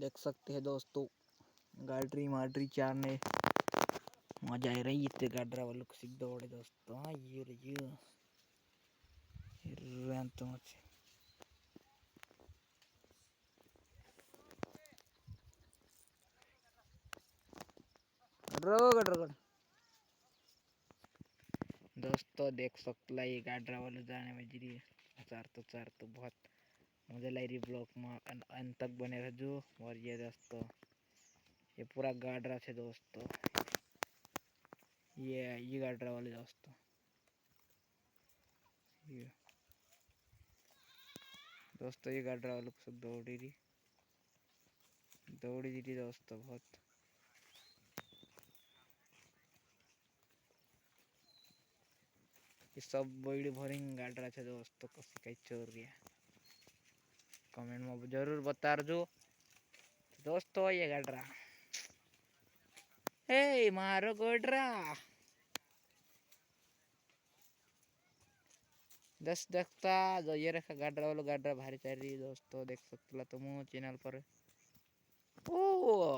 देख सकते हैं दोस्तों, गाड़ी माड्री चार ने मजा आ रही है गाड्रा वालों को सीख दौड़े दोस्तों। हाँ ये तो दोस्तों देख सकते ये गाड्रा वालों जाने में जी चार तो बहुत मजा लाई रही ब्लॉक में अंत तक बने रहो। और ये दोस्तों ये पूरा गाड्रा है दोस्तों, ये गाड्रा वाले दोस्तों, ये दोस्तों ये गाड्रा वालों को सब दौड़ी रही दोस्तों बहुत। ये सब बड़ी भरिंग गाड्रा है दोस्तों, कसी कई चोर रही है कमेंट में जरूर बता रहो दोस्तों। ये गाड्रा ए मारो गोड्रा 10 देखता जो ये रखा गाड्रा वालों, गाड्रा भारी चल रही दोस्तों देख सकते तुम चैनल पर। ओ